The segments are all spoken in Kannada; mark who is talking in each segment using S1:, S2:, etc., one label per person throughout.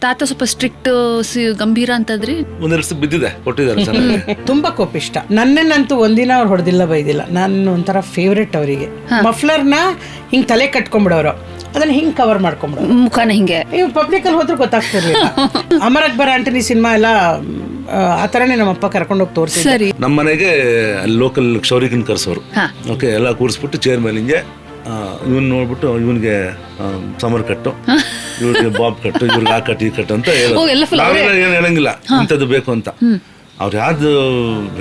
S1: ತಾತ ಸ್ವಲ್ಪ ಸ್ಟ್ರಿಕ್ಟ್ ಗಂಭೀರ ಅಂತಂದ್ರಿ.
S2: ಒಂದೆರಡು ಬಿದ್ದಿದೆ ಕೊಟ್ಟಿದ್ದಾರೆ ಚೆನ್ನಾಗಿ.
S3: ತುಂಬಾ ಕೋಪಿಷ್ಟ. ನನ್ನನ್ನಂತೂ ಒಂದಿನ ಅವ್ರು ಹೊಡೆದಿಲ್ಲ ಬೈದಿಲ್ಲ. ನಾನು ಒಂಥರ ಫೇವ್ರೆಟ್ ಅವರಿಗೆ. ಮಫ್ಲರ್ನ ಹಿಂಗ್ ತಲೆ ಕಟ್ಕೊಂಡ್ಬಿಡೋರು, ಅದನ್ನ ಹಿಂಗ್ ಕವರ್ ಮಾಡ್ಕೊಂಡ್ಬಿಡೋರು
S1: ಮುಖಾನ ಹಿಂಗೆ.
S3: ನೀವು ಪಬ್ಲಿಕ್ ಅಲ್ಲಿ ಹೋದ್ರೂ ಗೊತ್ತಾಗ್ತಿರ್ಲಿಲ್ಲ. ಅಮರ್ ಅಕ್ಬರ್ ಆಂಟನಿ ಸಿನಿಮಾ ಎಲ್ಲ ಆ ತರನೇ ನಮ್ಮಪ್ಪ ಕರ್ಕೊಂಡೋಗಿ ತೋರಿಸಿ.
S1: ಸರಿ,
S2: ನಮ್ಮ ಮನೆಗೆ ಲೋಕಲ್ ಕ್ಷೌರಿಕನ್ ಕರ್ಸೋರು. ಓಕೆ, ಎಲ್ಲ ಕೂರಿಸ್ಬಿಟ್ಟು ಚೇರ್ ಮೇಲೆ ಹಿಂಗೆ ಇವನ್ ನೋಡ್ಬಿಟ್ಟು ಇವನ್ಗೆ ಸಮರ್ ಕಟ್ಟು, ಇವ್ರಿಗೆ ಬಾಬ್ ಕಟ್ಟು, ಇವ್ರಿಗೆ ಆ ಕಟ್ಟು ಈ ಕಟ್ಟು ಅಂತ ನಾವೆಲ್ಲ ಏನು ಹೇಳಂಗಿಲ್ಲ, ಇಂಥದ್ದು ಬೇಕು ಅಂತ. ಅವ್ರು ಯಾವ್ದು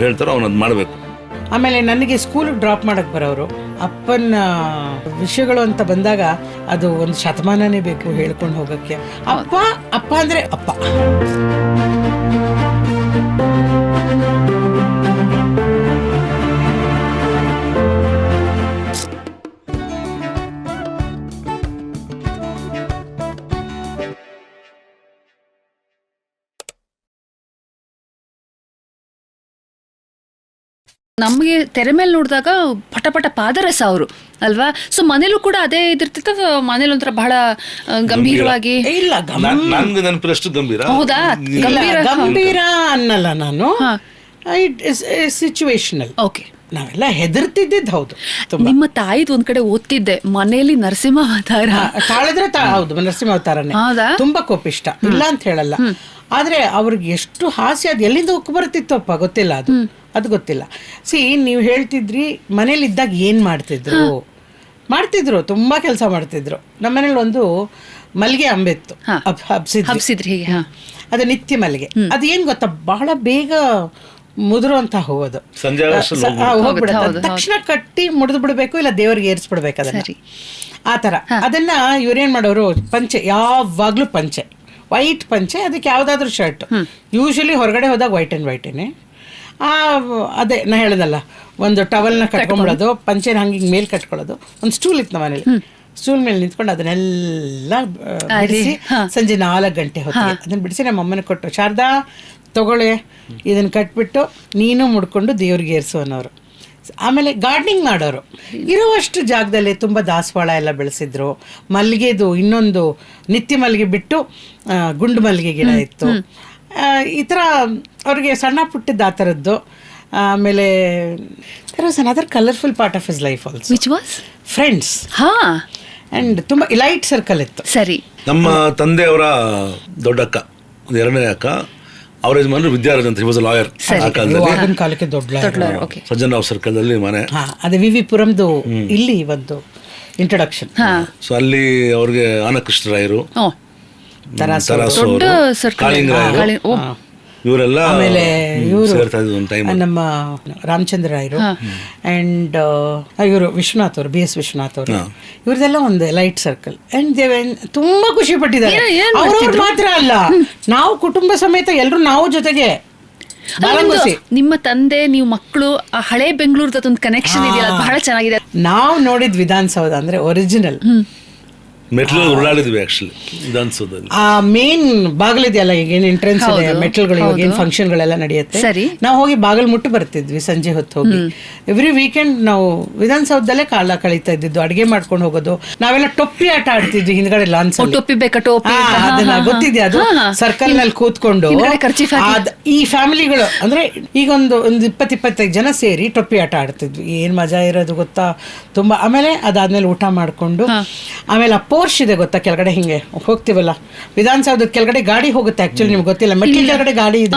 S2: ಹೇಳ್ತಾರೋ ಅವನದ್ ಮಾಡ್ಬೇಕು.
S3: ಆಮೇಲೆ ನನಗೆ ಸ್ಕೂಲಿಗೆ ಡ್ರಾಪ್ ಮಾಡಕ್ ಬರೋರು. ಅಪ್ಪನ ವಿಷಯಗಳು ಅಂತ ಬಂದಾಗ ಅದು ಒಂದು ಶತಮಾನನೇ ಬೇಕು ಹೇಳ್ಕೊಂಡು ಹೋಗಕ್ಕೆ. ಅಪ್ಪ ಅಪ್ಪ ಅಂದ್ರೆ ಅಪ್ಪ.
S1: ನಮಗೆ ತೆರೆ ಮೇಲೆ ನೋಡಿದಾಗ ಪಟ ಪಾದರಸ ಅವರು ಅಲ್ವಾ. ಸೊ ಮನೇಲೂ ಕೂಡ ಅದೇ ಇದಿರ್ತಿತ್ತ, ಮನೇಲಿ ಒಂಥರ ಬಹಳ ಗಂಭೀರವಾಗಿ.
S3: ಇಲ್ಲ,
S2: ನನ್ಗೆ ನೆನಪಿರಷ್ಟು ಗಂಭೀರ.
S1: ಹೌದಾ?
S3: ಗಂಭೀರ ಅನ್ನಲ್ಲ ನಾನು, ಇಟ್ ಇಸ್ ಸಿಚುವೇಶನಲ್.
S1: ಓಕೆ,
S3: ನಾವೆಲ್ಲ ಹೆದರ್ತಿದ್ದಿದ್ದು ಹೌದು.
S1: ನಿಮ್ಮ ತಾಯಿದ್ ಒಂದ್ ಕಡೆ ಓದ್ತಿದ್ದೆ, ಮನೆಯಲ್ಲಿ ನರಸಿಂಹ ಅವತಾರ
S3: ತಾಳಿದ್ರೆ ಹೌದು, ನರಸಿಂಹ ಅವತಾರನೇ. ತುಂಬಾ ಕೋಪಿಷ್ಟ, ಇಲ್ಲ ಅಂತ ಹೇಳಲ್ಲ. ಆದ್ರೆ ಅವ್ರಿಗೆ ಎಷ್ಟು ಹಾಸ್ಯ, ಅದು ಎಲ್ಲಿಂದ ಉಕ್ಕು ಬರ್ತಿತ್ತಪ್ಪ ಗೊತ್ತಿಲ್ಲ, ಅದು ಗೊತ್ತಿಲ್ಲ. ನೀವು ಹೇಳ್ತಿದ್ರಿ ಮನೇಲಿ ಇದ್ದಾಗ ಏನ್ ಮಾಡ್ತಿದ್ರು, ತುಂಬಾ ಕೆಲಸ ಮಾಡ್ತಿದ್ರು. ನಮ್ಮ ಮನೇಲಿ ಒಂದು ಮಲ್ಲಿಗೆ ಅಂಬೆ ಇತ್ತು,
S1: ಹಬ್ಸಿದ್ರಿ.
S3: ಅದು ನಿತ್ಯ ಮಲ್ಲಿಗೆ. ಅದು ಏನ್ ಗೊತ್ತಾ, ಬಹಳ ಬೇಗ ಮುದುರುವಂತ ಹೂವದು. ಹೋಗ್ಬಿಡುತ್ತೆ, ತಕ್ಷಣ ಕಟ್ಟಿ ಮುಡಿದು ಬಿಡ್ಬೇಕು, ಇಲ್ಲ ದೇವರಿಗೆ ಏರಿಸ್ಬಿಡ್ಬೇಕು ಅದನ್ನ. ಆ ತರ ಅದನ್ನ ಇವ್ರೇನ್ ಮಾಡೋರು, ಪಂಚೆ ಯಾವಾಗ್ಲೂ ಪಂಚೆ, ವೈಟ್ ಪಂಚೆ, ಅದಕ್ಕೆ ಯಾವ್ದಾದ್ರು ಶರ್ಟ್. ಯೂಶಲಿ ಹೊರಗಡೆ ಹೋದಾಗ ವೈಟ್ ಅಂಡ್ ವೈಟೇನೆ. ಅದೇ ನಾ ಹೇಳೋದಲ್ಲ, ಒಂದು ಟವಲ್ನ ಕಟ್ಕೊಂಡ್ಬಿಡೋದು, ಪಂಚೆನ ಹಂಗೆ ಮೇಲೆ ಕಟ್ಕೊಳ್ಳೋದು. ಒಂದು ಸ್ಟೂಲ್ ಇತ್ತು ಮನೇಲಿ, ಸ್ಟೂಲ್ ಮೇಲೆ ನಿಂತ್ಕೊಂಡು ಅದನ್ನೆಲ್ಲ ಬಿಡಿಸಿ ಸಂಜೆ 4 ಗಂಟೆ ಹೊತ್ತಿಗೆ ಅದನ್ನ ಬಿಡಿಸಿ ನಮ್ಮ ಅಮ್ಮನ ಕೊಟ್ಟು, ಶಾರದಾ ತಗೊಳ್ಳೆ ಇದನ್ನ ಕಟ್ಬಿಟ್ಟು ನೀನು ಮುಡ್ಕೊಂಡು ದೇವ್ರಿಗೆ ಏರಿಸು ಅನ್ನೋರು. ಆಮೇಲೆ ಗಾರ್ಡನಿಂಗ್ ಮಾಡೋರು. ಇರುವಷ್ಟು ಜಾಗದಲ್ಲಿ ತುಂಬ ದಾಸವಾಳ ಎಲ್ಲ ಬೆಳೆಸಿದ್ರು. ಮಲ್ಲಿಗೆದು ಇನ್ನೊಂದು ನಿತ್ಯ ಮಲ್ಲಿಗೆ ಬಿಟ್ಟು ಗುಂಡು ಮಲ್ಲಿಗೆ ಗಿಡ ಇತ್ತು. ಈ ಥರ ಅವ್ರಿಗೆ ಸಣ್ಣ ಪುಟ್ಟಿದ್ದು ಆ ಥರದ್ದು. ಆಮೇಲೆ other colourful part of his life also,
S1: which was
S3: friends. And ತುಂಬ ಲೈಟ್ ಸರ್ಕಲ್ ಇತ್ತು.
S1: ಸರಿ,
S2: ನಮ್ಮ ತಂದೆಯವರ ದೊಡ್ಡಕ್ಕ, ಒಂದು 2ನೇ ಅಕ್ಕ, ಅವ್ರ ಯಜಮಾನರು ವಿದ್ಯಾರಾಜ್ ಅಂತ, ವಾಸ್ ಲಾಯರ್.
S3: ಆಗಿನ ಕಾಲಕ್ಕೆ ದೊಡ್ಡ
S2: ಸಜ್ಜನರಾವ್ ಸರ್ಕಲ್ ಅಲ್ಲಿ ಮನೆ.
S3: ಅದೇ ವಿ ಪುರಂದು ಇಲ್ಲಿ ಒಂದು ಇಂಟ್ರೊಡಕ್ಷನ್.
S2: ಸೊ ಅಲ್ಲಿ ಅವ್ರಿಗೆ ಆನಕೃಷ್ಣರಾಯರು,
S3: ತರಾಸು,
S2: ಕಾಳಿಂಗರಾಯರು, ಇವರೆಲ್ಲ
S3: ಆಮೇಲೆ
S2: ಇವರು
S3: ನಮ್ಮ ರಾಮಚಂದ್ರ ರಾಯರು ಅಂಡ್ ಇವರು ವಿಶ್ವನಾಥ್ ಅವರು, BS ವಿಶ್ವನಾಥ್ ಅವರು, ಇವ್ರದೆಲ್ಲ ಒಂದು ಲೈಟ್ ಸರ್ಕಲ್. ಅಂಡ್ ತುಂಬಾ ಖುಷಿ ಪಟ್ಟಿದ್ದಾರೆ. ಅವ್ರವ್ರು ಮಾತ್ರ ಅಲ್ಲ, ನಾವು ಕುಟುಂಬ ಸಮೇತ ಎಲ್ಲರೂ ನಾವು ಜೊತೆಗೆ.
S1: ನಿಮ್ಮ ತಂದೆ, ನೀವು ಮಕ್ಕಳು, ಆ ಹಳೆ ಬೆಂಗಳೂರದ ಒಂದು ಕನೆಕ್ಷನ್ ಇದೆಯಲ್ಲ, ಬಹಳ ಚೆನ್ನಾಗಿದೆ.
S3: ನಾವು ನೋಡಿದ್ ವಿಧಾನಸೌಧ ಅಂದ್ರೆ ಒರಿಜಿನಲ್
S2: ಮೆಟ್ಲು ಉರುಳಾಡಿದ್ವಿ ಆಕ್ಚುಲಿ ವಿಧಾನಸೌಧದಲ್ಲಿ.
S3: ಆ ಮೇನ್ ಬಾಗಿಲಿದೆಯಲ್ಲ, ಈಗ ಏನ್ ಎಂಟ್ರೆನ್ಸ್ ಇದೆ, ಮೆಟ್ಲುಗಳು, ಇವಾಗ ಏನ್ ಫಂಕ್ಷನ್ ಗಳೆಲ್ಲ ನಡೆಯುತ್ತೆ, ನಾವು ಹೋಗಿ ಬಾಗಿಲು ಮುಟ್ಟು ಬರ್ತಿದ್ವಿ ಸಂಜೆ ಹೊತ್ತು ಹೋಗಿ. ಎವ್ರಿ ವೀಕೆಂಡ್ ನಾವು ವಿಧಾನಸೌಧದಲ್ಲೇ ಕಾಲ ಕಳೀತಾ ಇದ್ದಿದ್ದು, ಅಡಿಗೆ ಮಾಡ್ಕೊಂಡು ಹೋಗೋದು. ನಾವೆಲ್ಲ ಟೊಪ್ಪಿ ಆಟ ಆಡ್ತಿದ್ವಿ ಹಿಂದ್ಗಡೆ ಲಾನ್ಸ್. ಅದನ್ನ ಗೊತ್ತಿದೆ, ಅದು ಸರ್ಕಲ್ ನಲ್ಲಿ ಕೂತ್ಕೊಂಡು ಈ ಫ್ಯಾಮಿಲಿಗಳು ಅಂದ್ರೆ ಈಗ ಒಂದು 20-25 ಜನ ಸೇರಿ ಟೊಪ್ಪಿ ಆಟ ಆಡ್ತಿದ್ವಿ. ಏನ್ ಮಜಾ ಇರೋದು ಗೊತ್ತಾ, ತುಂಬಾ. ಆಮೇಲೆ ಅದಾದ್ಮೇಲೆ ಊಟ ಮಾಡ್ಕೊಂಡು, ಆಮೇಲೆ ಪೋರ್ಷ್ ಇದೆ ಗೊತ್ತಾ, ಕೆಳಗಡೆ ಹಿಂಗೆ ಹೋಗ್ತೀವಲ್ಲ ವಿಧಾನಸೌಧದ ಕೆಳಗಡೆ ಗಾಡಿ ಹೋಗುತ್ತೆ. ಆಕ್ಚುಲಿ ನಿಮ್ಗೆ ಗೊತ್ತಿಲ್ಲ, ಮೆಟ್ಲ ಕೆಳಗಡೆ ಗಾಡಿ ಇದೆ,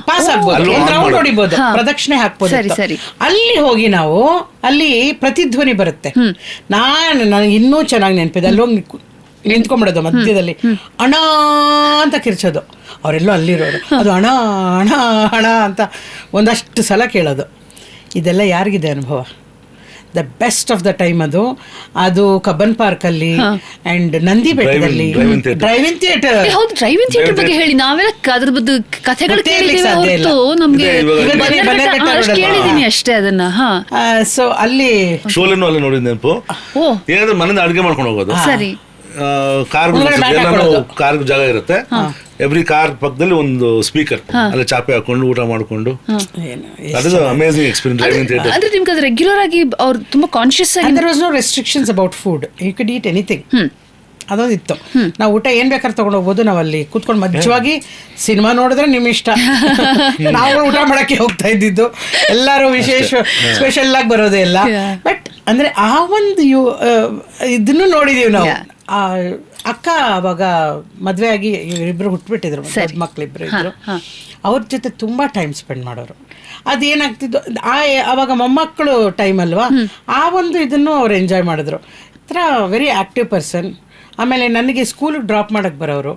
S3: ಪಾಸ್ ಆಗ್ಬೋದು, ರೌಂಡ್ ಹೊಡಿಬಹುದು, ಪ್ರದಕ್ಷಿಣೆ ಹಾಕ್ಬೋದು. ಅಲ್ಲಿ ಹೋಗಿ ನಾವು ಅಲ್ಲಿ ಪ್ರತಿಧ್ವನಿ ಬರುತ್ತೆ. ನನಗೆ ಇನ್ನೂ ಚೆನ್ನಾಗಿ ನೆನಪಿದೆ. ಅಲ್ಲಿ ಹೋಗಿ ನಿಂತ್ಕೊಂಡ್ಬಿಡೋದು ಮಧ್ಯದಲ್ಲಿ, ಅಣ ಅಂತ ಕಿರ್ಚೋದು. ಅವರೆಲ್ಲೋ ಅಲ್ಲಿರೋರು, ಅದು ಅಣ ಅಣ ಅಣ ಅಂತ ಒಂದಷ್ಟು ಸಲ ಕೇಳೋದು. ಇದೆಲ್ಲ ಯಾರಿಗಿದೆ ಅನುಭವ? The best of the time ಅದು ಕಬ್ಬನ್ ಪಾರ್ಕ್ ಅಲ್ಲಿ ಅಂಡ್ ನಂದಿ ಬೆಟ್ಟದಲ್ಲಿ ಡ್ರೈವಿಂಗ್ ಥಿಯೇಟರ್.
S1: ಹೌದು, ಡ್ರೈವಿಂಗ್ ಥಿಯೇಟರ್ ಬಗ್ಗೆ ಹೇಳಿ. ನಾವೆಲ್ಲ ಅದ್ರ ಬಗ್ಗೆ ಕಥೆಗಳು ಕೇಳಿದ್ದೀವಿ ಹೊರತು ನಮ್ಗೆ ಕೇಳಿದೀನಿ ಅಷ್ಟೇ ಅದನ್ನ.
S3: ಸೊ ಅಲ್ಲಿ
S2: ಶೋಲನ್ನು ಅಲ್ಲಿ ನೋಡಿದ ನೆನಪು. ಏನಾದ್ರೂ ಮನೆಯಿಂದ ಅಡುಗೆ ಮಾಡ್ಕೊಂಡು ಹೋಗೋದು.
S1: ಸರಿ,
S2: ಕಾರ್ ಜಾಗ ಇರುತ್ತೆ, ಎವ್ರಿ ಕಾರ್ ಪಕ್ಕದಲ್ಲಿ ಒಂದು ಸ್ಪೀಕರ್, ಅಲ್ಲಿ ಚಾಪೆ ಹಾಕೊಂಡು ಊಟ ಮಾಡ್ಕೊಂಡು, ಅಮೇಜಿಂಗ್ ಎಕ್ಸ್ಪೀರಿಯನ್ಸ್ ಡ್ರೈವಿಂಗ್ ಥಿಯೇಟರ್.
S1: ಅಂದ್ರೆ ನಿಮ್ಗೆ ಅದು ರೆಗ್ಯುಲರ್ ಆಗಿ ಅವ್ರು ತುಂಬಾ ಕಾನ್ಶಿಯಸ್ ಆಗಿ,
S3: there was no restrictions about food, you could eat anything. ಅದೊಂದಿತ್ತು. ನಾವು ಊಟ ಏನು ಬೇಕಾದ್ರೆ ತೊಗೊಂಡು ಹೋಗ್ಬೋದು, ನಾವು ಅಲ್ಲಿ ಕೂತ್ಕೊಂಡು ಮಧ್ಯವಾಗಿ ಸಿನಿಮಾ ನೋಡಿದ್ರೆ ನಿಮ್ಮ ಇಷ್ಟ. ನಾವು ಊಟ ಮಾಡೋಕ್ಕೆ ಹೋಗ್ತಾ ಇದ್ದಿದ್ದು, ಎಲ್ಲರೂ ಸ್ಪೆಷಲ್ ಆಗಿ ಬರೋದೇ ಇಲ್ಲ. ಬಟ್ ಅಂದರೆ ಆ ಒಂದು ಇದನ್ನು ನೋಡಿದೀವಿ ನಾವು. ಅಕ್ಕ ಅವಾಗ ಮದುವೆ ಆಗಿ ಇವರಿಬ್ಬರು ಹುಟ್ಬಿಟ್ಟಿದ್ರು, ಮಕ್ಕಳಿಬ್ಬರು ಇದ್ರು. ಅವ್ರ ಜೊತೆ ತುಂಬ ಟೈಮ್ ಸ್ಪೆಂಡ್ ಮಾಡೋರು. ಅದೇನಾಗ್ತಿದ್ದು ಆವಾಗ ಮೊಮ್ಮಕ್ಕಳು ಟೈಮ್ ಅಲ್ವಾ, ಆ ಒಂದು ಇದನ್ನು ಅವ್ರು ಎಂಜಾಯ್ ಮಾಡಿದ್ರು. ಥರ ವೆರಿ ಆ್ಯಕ್ಟಿವ್ ಪರ್ಸನ್. ಆಮೇಲೆ ನನಗೆ ಸ್ಕೂಲಿಗೆ ಡ್ರಾಪ್ ಮಾಡೋಕ್ಕೆ ಬರೋರು.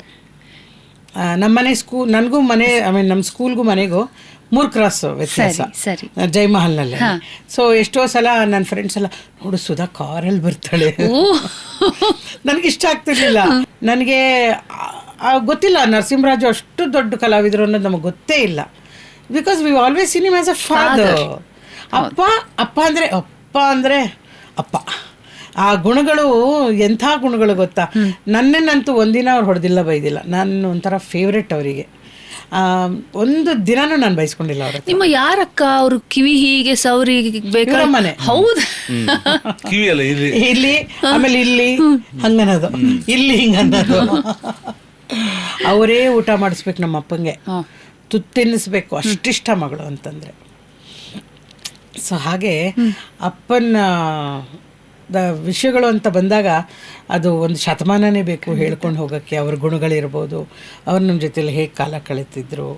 S3: ನಮ್ಮನೆ ನನಗೂ ಮನೆ ನಮ್ಮ ಸ್ಕೂಲ್ಗೂ ಮನೆಗೂ 3 ಕ್ರಾಸ್ ವ್ಯತ್ಯಾಸ ಜಯಮಹಲ್ನಲ್ಲಿ. ಸೊ ಎಷ್ಟೋ ಸಲ ನನ್ನ ಫ್ರೆಂಡ್ಸ್ ಎಲ್ಲ ನೋಡು ಸುಧಾ ಕಾರಲ್ಲಿ ಬರ್ತಾಳೆ. ನನಗಿಷ್ಟ ಆಗ್ತಿರ್ಲಿಲ್ಲ. ನನಗೆ ಗೊತ್ತಿಲ್ಲ ನರಸಿಂಹರಾಜು ಅಷ್ಟು ದೊಡ್ಡ ಕಲಾವಿದರು ಅನ್ನೋದು ನಮಗೆ ಗೊತ್ತೇ ಇಲ್ಲ. Because we always scene him as a father. ಅಪ್ಪ ಅಂದರೆ ಅಪ್ಪ. ಆ ಗುಣಗಳು ಎಂಥ ಗುಣಗಳು ಗೊತ್ತಾ. ನನ್ನನ್ನಂತೂ ಒಂದಿನ ಅವ್ರು ಹೊಡೆದಿಲ್ಲ, ಬೈದಿಲ್ಲ. ನಾನು ಒಂಥರ ಫೇವ್ರೆಟ್ ಅವರಿಗೆ. ಒಂದು ದಿನಾನು ನಾನು ಬಯಸ್ಕೊಂಡಿಲ್ಲ ಅವ್ರ.
S1: ನಿಮ್ಮ ಯಾರಕ್ಕ ಅವರು ಕಿವಿ ಹೀಗೆ ಸೌರಿ
S3: ಮನೆ?
S1: ಹೌದು,
S3: ಇಲ್ಲಿ ಆಮೇಲೆ ಇಲ್ಲಿ ಹಂಗನ್ನೋದು, ಇಲ್ಲಿ ಹಿಂಗನ್ನೋದು. ಅವರೇ ಊಟ ಮಾಡಿಸ್ಬೇಕು ನಮ್ಮ ಅಪ್ಪಂಗೆ, ತುತ್ತಿನ್ನಿಸ್ಬೇಕು, ಅಷ್ಟಿಷ್ಟ ಮಗಳು ಅಂತಂದರೆ. ಸೊ ಹಾಗೆ ಅಪ್ಪನ ವಿಷಯಗಳು ಅಂತ ಬಂದಾಗ ಅದು ಒಂದು ಶತಮಾನನೇ ಬೇಕು ಹೇಳ್ಕೊಂಡು ಹೋಗೋಕ್ಕೆ. ಅವ್ರ ಗುಣಗಳಿರ್ಬೋದು, ಅವ್ರು ನಮ್ಮ ಜೊತೆಲಿ ಹೇಗೆ ಕಾಲ ಕಳೀತಿದ್ರು.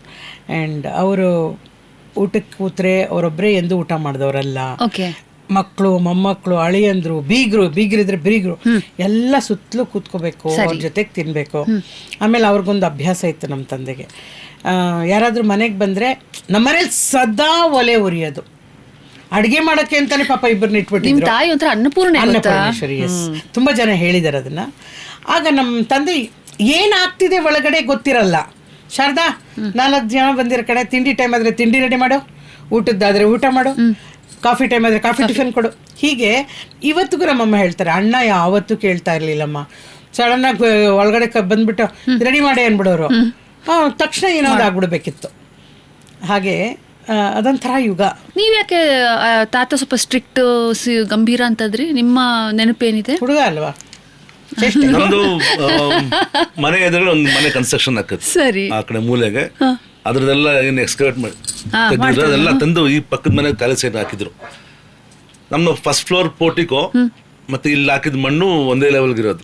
S3: ಆ್ಯಂಡ್ ಅವರು ಊಟಕ್ಕೆ ಕೂತ್ರೆ ಅವರೊಬ್ಬರೇ ಎಂದು ಊಟ ಮಾಡಿದವರಲ್ಲ. ಮಕ್ಕಳು, ಮೊಮ್ಮಕ್ಕಳು, ಅಳಿಯಂದ್ರು, ಬೀಗರಿದ್ರೆ ಬೀಗರು ಎಲ್ಲ ಸುತ್ತಲೂ ಕೂತ್ಕೋಬೇಕು, ಅವ್ರ ಜೊತೆಗೆ ತಿನ್ನಬೇಕು. ಆಮೇಲೆ ಅವ್ರಿಗೊಂದು ಅಭ್ಯಾಸ ಇತ್ತು ನಮ್ಮ ತಂದೆಗೆ. ಯಾರಾದರೂ ಮನೆಗೆ ಬಂದರೆ ನಮ್ಮನೇಲಿ ಸದಾ ಒಲೆ ಉರಿಯೋದು. ಅಡುಗೆ ಮಾಡೋಕ್ಕೆ ಅಂತಾನೆ ಪಾಪ ಇಬ್ಬರನ್ನ ಇಟ್ಬಿಟ್ಟಿದ್ರು. ಅನ್ನಪೂರ್ಣೇಶ್ವರಿ, ಎಸ್, ತುಂಬ ಜನ ಹೇಳಿದ್ದಾರೆ ಅದನ್ನ. ಆಗ ನಮ್ಮ ತಂದೆ ಏನಾಗ್ತಿದೆ ಒಳಗಡೆ ಗೊತ್ತಿರಲ್ಲ. ಶಾರದಾ 4 ಜನ ಬಂದಿರೋ ಕಡೆ ತಿಂಡಿ ಟೈಮ್ ಆದರೆ ತಿಂಡಿ ರೆಡಿ ಮಾಡು, ಊಟದ್ದಾದರೆ ಊಟ ಮಾಡು, ಕಾಫಿ ಟೈಮ್ ಆದರೆ ಕಾಫಿ ಟಿಫಿನ್ ಕೊಡು. ಹೀಗೆ ಇವತ್ತಿಗೂ ನಮ್ಮಮ್ಮ ಹೇಳ್ತಾರೆ. ಅಣ್ಣ ಯಾವತ್ತೂ ಕೇಳ್ತಾ ಇರಲಿಲ್ಲಮ್ಮ. ಸಡನ್ನಾಗಿ ಒಳಗಡೆ ಬಂದ್ಬಿಟ್ಟು ರೆಡಿ ಮಾಡಿ ಅಂದ್ಬಿಡೋರು. ತಕ್ಷಣ ಏನಾದ್ರು ಆಗ್ಬಿಡ್ಬೇಕಿತ್ತು. ಹಾಗೆ ಅದೊಂಥರ ಯುಗ.
S1: ನೀವ್ಯಾಕೆ ತಾತ ಸ್ವಲ್ಪ ಸ್ಟ್ರಿಕ್ಟ್ ಗಂಭೀರ ಅಂತಂದ್ರಿ? ನಿಮ್ಮ ನೆನಪೇನಿದೆ?
S3: ಹುಡುಗ ಅಲ್ವಾ.
S2: ನಮ್ದು ಮನೆ ಎದುರು ಒಂದು ಮನೆ ಕನ್ಸ್ಟ್ರಕ್ಷನ್ ಹಾಕತ್ತೆ
S1: ಸರಿ,
S2: ಆ ಕಡೆ ಮೂಲೆಗೆ. ಅದ್ರದೆಲ್ಲ ಏನು ಎಕ್ಸ್ಕವೇಟ್ ಮಾಡಿ ಅದೆಲ್ಲ ತಂದು ಈ ಪಕ್ಕದ ಮನೆ ಕಾಲೇಜ್ ಸೈಡ್ ಹಾಕಿದ್ರು. ನಮ್ಮ ಫಸ್ಟ್ ಫ್ಲೋರ್ ಪೋರ್ಟಿಕೋ ಮತ್ತೆ ಇಲ್ಲಿ ಹಾಕಿದ ಮಣ್ಣು ಒಂದೇ ಲೆವೆಲ್ಗೆ ಇರೋದು.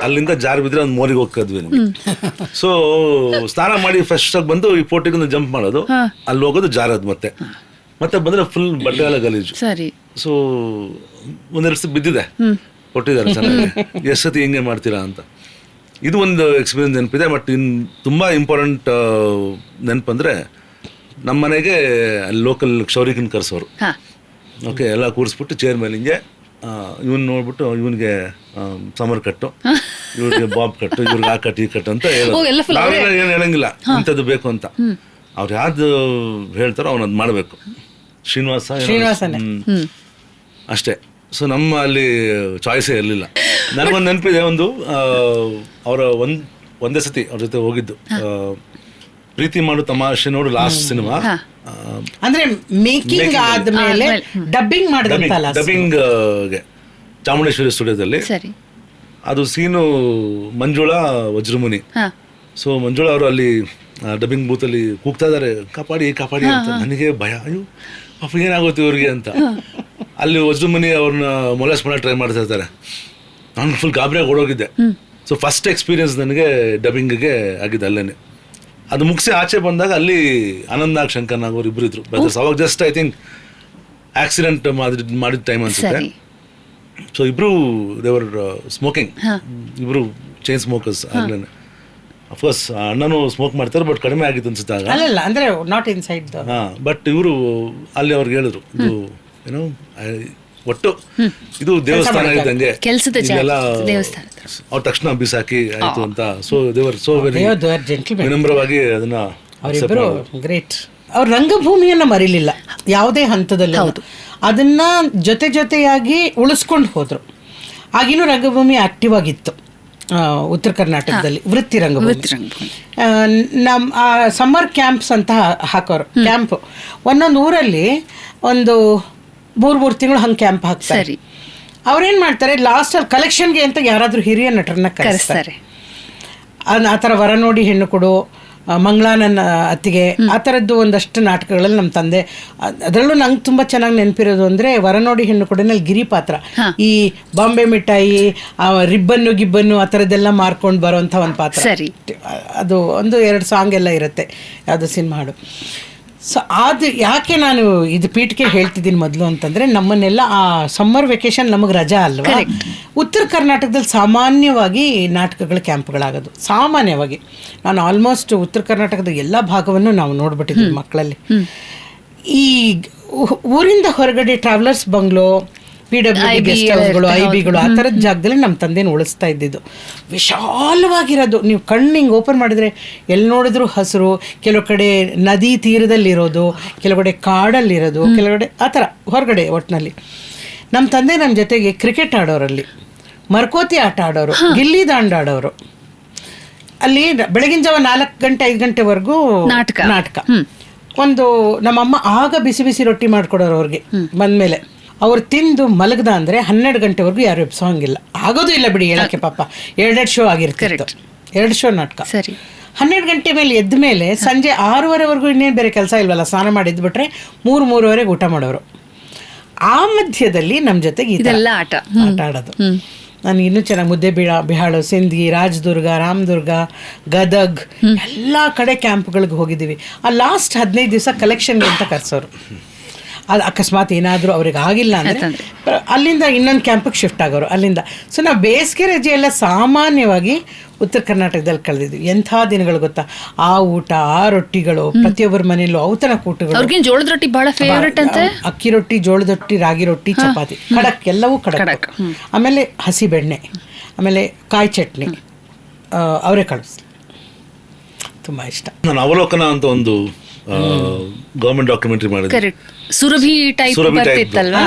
S2: ಅಲ್ಲಿಂದ ಜಾರ್ ಬಿದ್ರೆ ಒಂದು ಮೋರಿಗೆ ಹೋಗ್ತಿದ್ವಿ. ಸೊ ಸ್ನಾನ ಮಾಡಿ ಫ್ರೆಶ್ ಆಗಿ ಬಂದು ಈ ಪೋರ್ಟಿಗೆ ಜಂಪ್ ಮಾಡೋದು, ಅಲ್ಲಿ ಹೋಗೋದು ಜಾರದು, ಮತ್ತೆ ಬಂದ್ರೆ ಫುಲ್ ಬಟ್ಟೆ ಎಲ್ಲ ಗಲೀಜು. ಸೊ ಒಂದೆರಡು ಸತಿ ಬಿದ್ದಿದೆ, ಕೊಟ್ಟಿದ್ದಾರೆ ಚೆನ್ನಾಗಿ, ಎಷ್ಟು ಸತಿ ಹಿಂಗೆ ಮಾಡ್ತೀರಾ ಅಂತ. ಇದು ಒಂದು ಎಕ್ಸ್ಪೀರಿಯನ್ಸ್ ನೆನಪಿದೆ. ಬಟ್ ತುಂಬ ಇಂಪಾರ್ಟೆಂಟ್ ನೆನಪಂದರೆ ನಮ್ಮ ಮನೆಗೆ ಲೋಕಲ್ ಕ್ಷೌರಿಕನ ಕರೆಸೋರು. ಓಕೆ, ಎಲ್ಲ ಕೂರಿಸ್ಬಿಟ್ಟು ಚೇರ್ ಮೇಲೆ ಹಿಂಗೆ ಇವನ್ ನೋಡ್ಬಿಟ್ಟು ಇವನ್ಗೆ ಸಮರ್ ಕಟ್ಟು, ಇವ್ರಿಗೆ ಬಾಬ್ ಕಟ್ಟು, ಇವ್ರಿಗೆ ಆ ಕಟ್ಟು ಈ ಕಟ್ಟು ಅಂತ ಹೇಳೋದು. ನಾವೆಲ್ಲ ಏನು ಹೇಳಂಗಿಲ್ಲ, ಇಂಥದ್ದು ಬೇಕು ಅಂತ. ಅವ್ರು ಯಾವ್ದು ಹೇಳ್ತಾರೋ ಅವನದು ಮಾಡಬೇಕು. ಶ್ರೀನಿವಾಸನೇ ಅಷ್ಟೇ. ಸೊ ನಮ್ಮ ಅಲ್ಲಿ ಚಾಯ್ಸೇ ಇರಲಿಲ್ಲ. ನನಗೊಂದು ನೆನಪಿದೆ, ಒಂದು ಅವರ ಒಂದೇ ಸತಿ ಅವ್ರ ಜೊತೆ ಹೋಗಿದ್ದು, ಪ್ರೀತಿ ಮಾಡು ತಮಾಷೆ ನೋಡು ಲಾಸ್ಟ್ ಸಿನಿಮಾ.
S3: ಅಂದ್ರೆ ಮೇಕಿಂಗ್ ಆದ್ಮೇಲೆ ಡಬ್ಬಿಂಗ್
S2: ಡಬ್ಬಿಂಗ್ಗೆ ಚಾಮುಂಡೇಶ್ವರಿ ಸ್ಟುಡಿಯೋದಲ್ಲಿ ಅದು ಸೀನು ಮಂಜುಳಾ ವಜ್ರಮುನಿ. ಸೊ ಮಂಜುಳಾ ಅವರು ಅಲ್ಲಿ ಡಬ್ಬಿಂಗ್ ಬೂತಲ್ಲಿ ಕೂಗ್ತಾ ಇದ್ದಾರೆ, ಕಾಪಾಡಿ ಕಾಪಾಡಿ ಅಂತ. ನನಗೆ ಭಯ, ಅಯ್ಯೋ ಪಾಪ ಏನಾಗುತ್ತೆ ಇವ್ರಿಗೆ ಅಂತ. ಅಲ್ಲಿ ವಜ್ರಮುನಿ ಅವ್ರನ್ನ ಮೊಲೆಸ್ ಮಾಡಕ್ಕೆ ಟ್ರೈ ಮಾಡ್ತಾ ಇರ್ತಾರೆ. ನಾನು ಫುಲ್ ಗಾಬರಿಯಾಗಿ ಓಡೋಗಿದ್ದೆ. ಸೊ ಫಸ್ಟ್ ಎಕ್ಸ್ಪೀರಿಯನ್ಸ್ ನನಗೆ ಡಬ್ಬಿಂಗ್ಗೆ ಆಗಿದೆ ಅಲ್ಲೇನೆ. ಅದು ಮುಗಿಸಿ ಆಚೆ ಬಂದಾಗ ಅಲ್ಲಿ ಆನಂದ್ ಶಂಕರ್ ನಾಗ್ ಅವ್ರು ಇಬ್ರು ಇದ್ರು ಬ್ರದರ್ಸ್. ಅವಾಗ ಜಸ್ಟ್ ಐ ಥಿಂಕ್ ಆಕ್ಸಿಡೆಂಟ್ ಮಾಡಿದ ಟೈಮ್ ಅನ್ಸುತ್ತೆ. ಸೊ ಇಬ್ರು ದೇವರ್ ಸ್ಮೋಕಿಂಗ್, ಇಬ್ರು ಚೈನ್ ಸ್ಮೋಕರ್ಸ್ ಆಗ್ಲೇನೆ. ಅಫ್ಕೋರ್ಸ್ ಅಣ್ಣನು ಸ್ಮೋಕ್ ಮಾಡ್ತಾರೆ, ಬಟ್ ಕಡಿಮೆ ಆಗಿತ್ತು ಅನ್ಸುತ್ತೆ ಆಗ.
S3: ಅಂದ್ರೆ ನಾಟ್ ಇನ್ಸೈಡ್.
S2: ಬಟ್ ಇವರು ಅಲ್ಲಿ ಅವ್ರಿಗೆ ಹೇಳಿದ್ರು, ಇದು ಏನೋ ಒಟ್ಟು ಇದು ದೇವಸ್ಥಾನ ಇದ್ದಂಗೆ, ಅವ್ರ ತಕ್ಷಣ ಬಿಸಾಕಿ ಆಯ್ತು ಅಂತ. ಸೊ ದೇವರ್ ಸೋ ವೆರಿ ವಿನಮ್ರವಾಗಿ ಅದನ್ನ.
S3: ಅವರಿಬ್ಬರು ಗ್ರೇಟ್. ಅವ್ರ ರಂಗಭೂಮಿಯನ್ನ ಮರಿಲಿಲ್ಲ ಯಾವುದೇ ಹಂತದಲ್ಲಿ. ಅದನ್ನ ಜೊತೆಯಾಗಿ ಉಳಿಸ್ಕೊಂಡು ಹೋದ್ರು. ಆಗಿನೂ ರಂಗಭೂಮಿ ಆಕ್ಟಿವ್ ಆಗಿತ್ತು ಉತ್ತರ ಕರ್ನಾಟಕದಲ್ಲಿ, ವೃತ್ತಿ ರಂಗಭೂಮಿ. ನಮ್ಮ ಸಮ್ಮರ್ ಕ್ಯಾಂಪ್ಸ್ ಅಂತ ಹಾಕೋರು. ಕ್ಯಾಂಪ್ ಒಂದೊಂದು ಊರಲ್ಲಿ ಒಂದು 3 ತಿಂಗಳು ಹಂಗೆ ಕ್ಯಾಂಪ್ ಹಾಕ್ತಾರೆ. ಅವ್ರೇನ್ ಮಾಡ್ತಾರೆ ಲಾಸ್ಟಲ್ಲಿ ಕಲೆಕ್ಷನ್ಗೆ ಅಂತ ಯಾರಾದರೂ ಹಿರಿಯ ನಟರನ್ನ ಕರೆಸ್ತಾರೆ. ಆ ಥರ ವರ ನೋಡಿ ಹೆಣ್ಣು ಕೊಡು, ಮಂಗಳಾ ನನ್ನ ಅತ್ತಿಗೆ, ಆ ಥರದ್ದು ಒಂದಷ್ಟು ನಾಟಕಗಳಲ್ಲಿ ನಮ್ಮ ತಂದೆ, ಅದರಲ್ಲೂ ನಂಗೆ ತುಂಬ ಚೆನ್ನಾಗಿ ನೆನಪಿರೋದು ಅಂದರೆ ವರ ನೋಡಿ ಹೆಣ್ಣು ಕೊಡಿನಲ್ಲಿ ಗಿರಿ ಪಾತ್ರ, ಈ ಬಾಂಬೆ ಮಿಠಾಯಿ, ರಿಬ್ಬನ್ನು ಗಿಬ್ಬನ್ನು ಆ ಥರದ್ದೆಲ್ಲ ಮಾರ್ಕೊಂಡು ಬರೋವಂಥ ಒಂದು ಪಾತ್ರ. ಅದು 1-2 ಸಾಂಗ್ ಎಲ್ಲ ಇರುತ್ತೆ ಯಾವುದೋ ಸಿನಿಮಾ ಹಾಡು. ಸೊ ಅದು ಯಾಕೆ ನಾನು ಇದು ಪೀಠಕ್ಕೆ ಹೇಳ್ತಿದ್ದೀನಿ ಮೊದಲು ಅಂತಂದರೆ, ನಮ್ಮನ್ನೆಲ್ಲ ಆ ಸಮ್ಮರ್ ವೆಕೇಶನ್ ನಮಗೆ ರಜಾ ಅಲ್ವಾ, ಉತ್ತರ ಕರ್ನಾಟಕದಲ್ಲಿ ಸಾಮಾನ್ಯವಾಗಿ ನಾಟಕಗಳ ಕ್ಯಾಂಪ್ಗಳಾಗೋದು ಸಾಮಾನ್ಯವಾಗಿ. ನಾನು ಆಲ್ಮೋಸ್ಟ್ ಉತ್ತರ ಕರ್ನಾಟಕದ ಎಲ್ಲ ಭಾಗವನ್ನು ನಾವು ನೋಡ್ಬಿಟ್ಟಿದ್ದೀವಿ ಮಕ್ಕಳಲ್ಲಿ. ಈ ಊರಿಂದ ಹೊರಗಡೆ ಟ್ರಾವೆಲರ್ಸ್ ಬಂಗ್ಲೋ, PWD ಗೆಸ್ಟ್ ಹೌಸ್ಗಳು, IBಗಳು ಆ ಥರದ ಜಾಗದಲ್ಲಿ ನಮ್ಮ ತಂದೆನ ಉಳಿಸ್ತಾ ಇದ್ದಿದ್ದು. ವಿಶಾಲವಾಗಿರೋದು, ನೀವು ಕಣ್ಣು ಹಿಂಗೆ ಓಪನ್ ಮಾಡಿದರೆ ಎಲ್ಲಿ ನೋಡಿದ್ರು ಹಸಿರು, ಕೆಲವು ಕಡೆ ನದಿ ತೀರದಲ್ಲಿರೋದು, ಕೆಲವು ಕಡೆ ಕಾಡಲ್ಲಿರೋದು, ಕೆಲವು ಕಡೆ ಆ ಥರ ಹೊರಗಡೆ. ಒಟ್ಟಿನಲ್ಲಿ ನಮ್ಮ ತಂದೆ ನಮ್ಮ ಜೊತೆಗೆ ಕ್ರಿಕೆಟ್ ಆಡೋರಲ್ಲಿ, ಮರ್ಕೋತಿ ಆಟ ಆಡೋರು, ಗಿಲ್ಲಿ ದಾಂಡು ಆಡೋರು. ಅಲ್ಲಿ ಬೆಳಗಿನ ಜಾವ 4 ಗಂಟೆ 5 ಗಂಟೆವರೆಗೂ ನಾಟಕ. ಒಂದು ನಮ್ಮಮ್ಮ ಆಗ ಬಿಸಿ ಬಿಸಿ ರೊಟ್ಟಿ ಮಾಡಿಕೊಡೋರು ಅವ್ರಿಗೆ ಬಂದಮೇಲೆ. ಅವ್ರು ತಿಂದು ಮಲಗ್ದ ಅಂದರೆ 12 ಗಂಟೆವರೆಗೂ ಯಾರು ಎಬ್ಸೋಂಗಿಲ್ಲ. ಆಗೋದು ಇಲ್ಲ ಬಿಡಿ ಹೇಳೋಕ್ಕೆ, ಪಾಪ 2 ಶೋ ಆಗಿರ್ತಿತ್ತು, 2 ಶೋ ನಾಟಕ. 12 ಗಂಟೆ ಮೇಲೆ ಎದ್ದ ಮೇಲೆ ಸಂಜೆ 6:30ವರೆಗೂ ಇನ್ನೇನು ಬೇರೆ ಕೆಲಸ ಇಲ್ವಲ್ಲ, ಸ್ನಾನ ಮಾಡಿ ಎದ್ಬಿಟ್ರೆ 3-3:30 ಊಟ ಮಾಡೋರು. ಆ ಮಧ್ಯದಲ್ಲಿ ನಮ್ಮ ಜೊತೆಗೆ ಇದೆಲ್ಲ ಆಟ ಆಡೋದು. ನಾನು ಇನ್ನೂ ಚೆನ್ನಾಗಿ ಮುದ್ದೆ ಬಿಹಾಳು, ಸಿಂಧಗಿ, ರಾಜದುರ್ಗ, ರಾಮದುರ್ಗ, ಗದಗ್ ಎಲ್ಲ ಕಡೆ ಕ್ಯಾಂಪ್ಗಳಿಗೆ ಹೋಗಿದ್ದೀವಿ. ಆ ಲಾಸ್ಟ್ 15 ದಿವಸ ಕಲೆಕ್ಷನ್ಗೆ ಅಂತ ಕರೆಸೋರು. ಅದು ಅಕಸ್ಮಾತ್ ಏನಾದರೂ ಅವ್ರಿಗೆ ಆಗಿಲ್ಲ ಅಂದರೆ ಅಲ್ಲಿಂದ ಇನ್ನೊಂದು ಕ್ಯಾಂಪಿಗೆ ಶಿಫ್ಟ್ ಆಗೋರು ಅಲ್ಲಿಂದ. ಸೊ ನಾವು ಬೇಸಿಗೆ ರಜೆ ಎಲ್ಲ ಸಾಮಾನ್ಯವಾಗಿ ಉತ್ತರ ಕರ್ನಾಟಕದಲ್ಲಿ ಕಳೆದಿದ್ವಿ. ಎಂಥ ದಿನಗಳು ಗೊತ್ತಾ, ಆ ಊಟ, ಆ ರೊಟ್ಟಿಗಳು, ಪ್ರತಿಯೊಬ್ಬರ ಮನೆಯಲ್ಲೂ ಔತಣ ಕೂಟಗಳು.
S1: ಜೋಳದ ರೊಟ್ಟಿ ಬಹಳ ಫೇವರೇಟ್ ಅಂತೆ.
S3: ಅಕ್ಕಿ ರೊಟ್ಟಿ, ಜೋಳದ ರೊಟ್ಟಿ, ರಾಗಿ ರೊಟ್ಟಿ, ಚಪಾತಿ, ಖಡಕ್, ಎಲ್ಲವೂ ಖಡಕ್. ಆಮೇಲೆ ಹಸಿ ಬೆಣ್ಣೆ, ಆಮೇಲೆ ಕಾಯಿ ಚಟ್ನಿ, ಅವರೆಕಾಳು ತುಂಬ ಇಷ್ಟ.
S2: ನಾನು ಅವಲೋಕನ ಅಂತ ಒಂದು ಗವರ್ಮೆಂಟ್ ಡಾಕ್ಯುಮೆಂಟರಿ ಮಾಡಿದೆ,
S1: ಸುರಭಿ ಟೈಪ್ ಬರ್ತಿತ್ತಲ್ವಾ.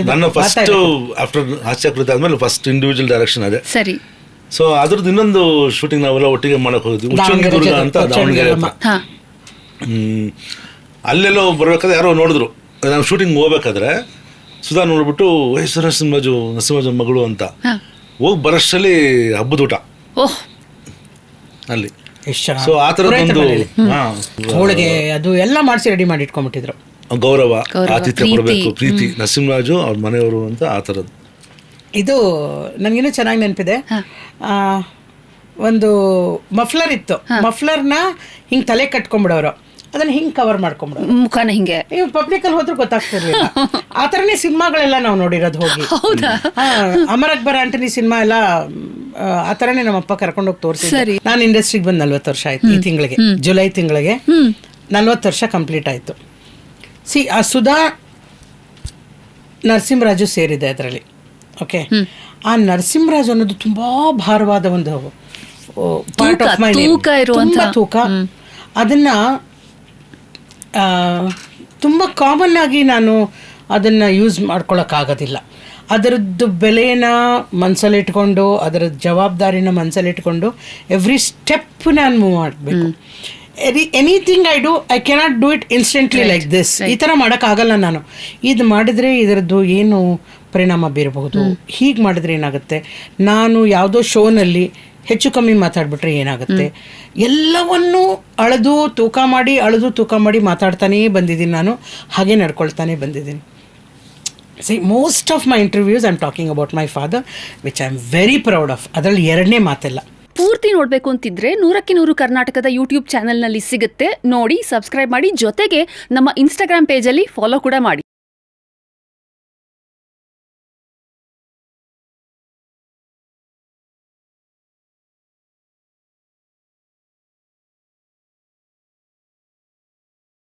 S2: ನನ್ನ ಫಸ್ಟ್ ಆಫ್ಟರ್ ಹಾಸ್ಯಕೃತ ಆದ್ಮೇಲೆ ಫಸ್ಟ್ ಇಂಡಿವಿಜುವಲ್ ಡೈರೆಕ್ಷನ್ ಅದೇ.
S1: ಸರಿ.
S2: ಸೊ ಅದ್ರದ್ದು ಇನ್ನೊಂದು ಶೂಟಿಂಗ್ ನಾವೆಲ್ಲ ಒಟ್ಟಿಗೆ ಮಾಡಕ್ ಹೋಗಿದ್ವಿ, ಉಚ್ಚಂಗಿದುರ್ಗ ಅಂತ ದಾವಣಗೆರೆ ಹತ್ರ. ಅಲ್ಲೆಲ್ಲೋ ಬರ್ಬೇಕಾದ್ರೆ ಯಾರೋ ನೋಡಿದ್ರು, ನಾನು ಶೂಟಿಂಗ್ ಹೋಗ್ಬೇಕಾದ್ರೆ ಸುಧಾ ನೋಡ್ಬಿಟ್ಟು ನರಸಿಂಹರಾಜು ಮಗಳು ಅಂತ ಹೋಗಿ ಬರೋಷ್ಟರಲ್ಲಿ ಹಬ್ಬದ ಊಟ ಅಲ್ಲಿ. ಸೊ ಆ ಥರದೊಂದು
S3: ಹೋಳಿಗೆ ಅದು ಎಲ್ಲ ಮಾಡಿಸಿ ರೆಡಿ ಮಾಡಿ ಇಟ್ಕೊಂಡ್ಬಿಟ್ಟಿದ್ರು.
S2: ಗೌರವ, ಆತಿಥ್ಯ ಕೊಡಬೇಕು, ಪ್ರೀತಿ, ನರಸಿಂಹರಾಜು ಅವ್ರ ಮನೆಯವರು ಅಂತ ಆ ಥರದ್ದು.
S3: ಇದು ನನಗಿನ್ನೂ ಚೆನ್ನಾಗಿ ನೆನಪಿದೆ. ಒಂದು ಮಫ್ಲರ್ ಇತ್ತು, ಮಫ್ಲರ್ನ ಹಿಂಗೆ ತಲೆ ಕಟ್ಕೊಂಡ್ಬಿಡೋರು, ಅದನ್ನ ಹಿಂಗೆ ಕವರ್ ಮಾಡ್ಕೊಂಡ್ಬಿಡೋರು,
S1: ಮುಖನ ಹಿಂಗೆ.
S3: ನೀವು ಪಬ್ಲಿಕಲ್ಲಿ ಹೋದ್ರೂ ಗೊತ್ತಾಗ್ತಿರ್ಲಿಲ್ಲ. ಆ ಥರನೇ ಸಿನಿಮಾಗಳೆಲ್ಲ ನಾವು ನೋಡಿರೋದು ಹೋಗಿ. ಅಮರ್ ಅಕ್ಬರ್ ಆಂಟನಿ ಸಿನಿಮಾ ಎಲ್ಲ ಆ ಥರನೇ ನಮ್ಮಪ್ಪ ಕರ್ಕೊಂಡೋಗಿ ತೋರಿಸಿದ್ರು. ನಾನು ಇಂಡಸ್ಟ್ರಿಗೆ ಬಂದು 40 ವರ್ಷ ಆಯ್ತು. ಈ ತಿಂಗಳಿಗೆ, ಜುಲೈ ತಿಂಗಳಿಗೆ 40 ವರ್ಷ ಕಂಪ್ಲೀಟ್ ಆಯಿತು. ಆ ಸುಧಾ ನರಸಿಂಹರಾಜು ಸೇರಿದೆ ಅದರಲ್ಲಿ. ಓಕೆ, ಆ ನರಸಿಂಹರಾಜು ಅನ್ನೋದು ತುಂಬ ಭಾರವಾದ ಒಂದು ಪಾರ್ಟ್ ಆಫ್ ಮೈ ನೇಮ್, ತುಂಬ ತೂಕ. ಅದನ್ನು ತುಂಬ ಕಾಮನ್ ಆಗಿ ನಾನು ಅದನ್ನು ಯೂಸ್ ಮಾಡ್ಕೊಳಕ್ಕಾಗೋದಿಲ್ಲ. ಅದರದ್ದು ಬೆಲೆನ ಮನಸ್ಸಲ್ಲಿಟ್ಕೊಂಡು, ಅದರ ಜವಾಬ್ದಾರಿನ ಮನಸ್ಸಲ್ಲಿಟ್ಕೊಂಡು ಎವ್ರಿ ಸ್ಟೆಪ್ ನಾನು ಮೂವ್ ಮಾಡಬೇಕು. Anything I do, I cannot do it instantly like this. ಈ ಥರ ಮಾಡೋಕ್ಕಾಗಲ್ಲ ನಾನು. ಇದು ಮಾಡಿದರೆ ಇದರದ್ದು ಏನು ಪರಿಣಾಮ ಬೀರಬಹುದು, ಹೀಗೆ ಮಾಡಿದ್ರೆ ಏನಾಗುತ್ತೆ, ನಾನು ಯಾವುದೋ ಶೋನಲ್ಲಿ ಹೆಚ್ಚು ಕಮ್ಮಿ ಮಾತಾಡ್ಬಿಟ್ರೆ ಏನಾಗುತ್ತೆ, ಎಲ್ಲವನ್ನೂ ಅಳೆದು ತೂಕ ಮಾಡಿ ಮಾತಾಡ್ತಾನೇ ಬಂದಿದ್ದೀನಿ ನಾನು, ಹಾಗೆ ನಡ್ಕೊಳ್ತಾನೆ ಬಂದಿದ್ದೀನಿ. See, most of my interviews I'm talking about my father, which I'm very proud of. ಅದರಲ್ಲಿ ಎರಡನೇ ಮಾತಿಲ್ಲ.
S1: ಪೂರ್ತಿ ನೋಡಬೇಕು ಅಂತಿದ್ರೆ 100ಕ್ಕೆ 100 ಕರ್ನಾಟಕದ ಯೂಟ್ಯೂಬ್ ಚಾನೆಲ್ನಲ್ಲಿ ಸಿಗುತ್ತೆ, ನೋಡಿ ಸಬ್ಸ್ಕ್ರೈಬ್ ಮಾಡಿ. ಜೊತೆಗೆ ನಮ್ಮ ಇನ್ಸ್ಟಾಗ್ರಾಮ್ ಪೇಜಲ್ಲಿ ಫಾಲೋ ಕೂಡ ಮಾಡಿ.